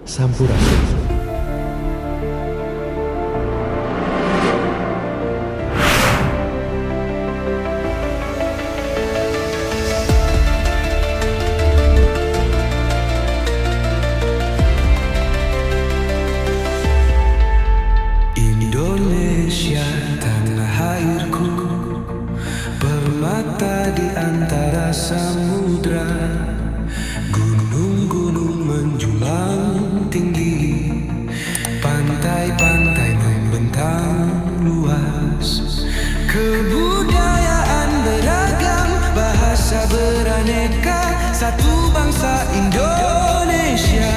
Sampurasun. Indonesia, tanah airku, permata di antara samudra. Gunung-gunung menjulang tinggi, pantai-pantai membentang luas. Kebudayaan beragam, bahasa beraneka, satu bangsa Indonesia.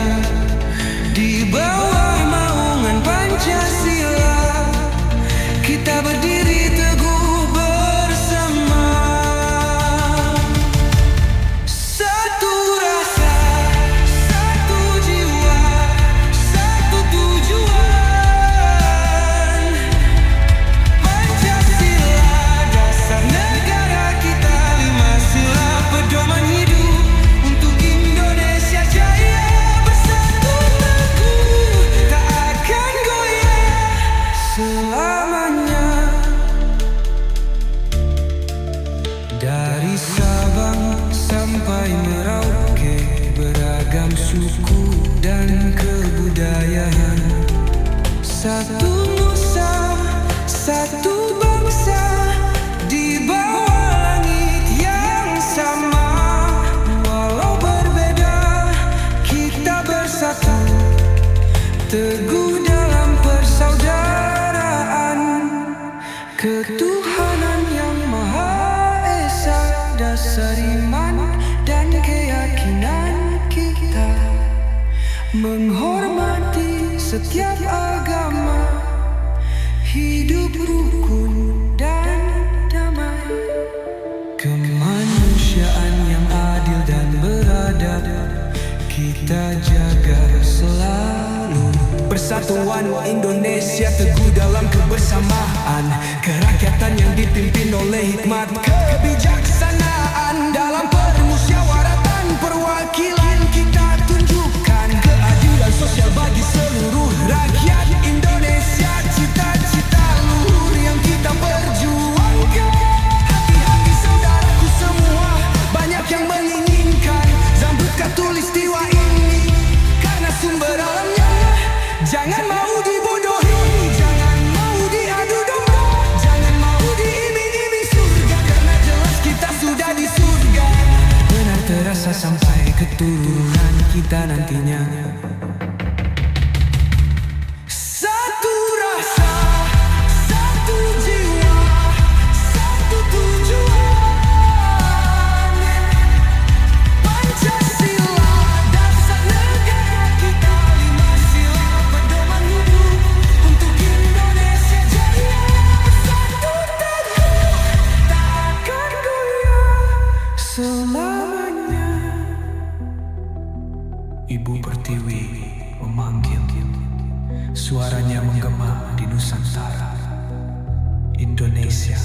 Di bawah naungan Pancasila, kita berdiri teguh bersama. Satu rasa, satu jiwa, satu tujuan. Pancasila, dasar negara kita, 5 sila pedoman hidup untuk Indonesia jaya. Bersatu teguh, tak akan goyah selamanya. Dari Sabang sampai Merauke, beragam suku dan kebudayaan. Satu nusa, satu bangsa, di bawah langit yang sama. Walau berbeda, kita bersatu, teguh dalam persaudaraan. Ketuhanan yang Maha Esa, dasar iman dan keyakinan kita. Menghormati setiap agama, hidup rukun dan damai. Kemanusiaan yang adil dan beradab, kita jaga selalu. Persatuan Indonesia teguh dalam kebersamaan, kerakyatan yang dipimpin oleh hikmat kebijaksanaan. Dalam permusyawaratan perwakilan kita tunjukkan keadilan sosial bagi seluruh rakyat Indonesia. Cita-cita luhur yang kita perjuangkan. Hati-hati saudaraku semua, banyak yang menginginkan sambut khatulistiwa ini karena sumber alamnya. Jangan mau dibodohi, jangan mau diadu domba, jangan mau diiming-iming surga, karena jelas kita sudah di surga. Benar terasa sampai keturunan kita nantinya. Satu rasa, satu jiwa, satu tujuan. Pancasila, dasar negara kita, 5 sila pedoman hidup untuk Indonesia jaya. Bersatu teguh, tak akan goyah selamanya. Ibu Pertiwi memanggil, suaranya menggema di Nusantara. Indonesia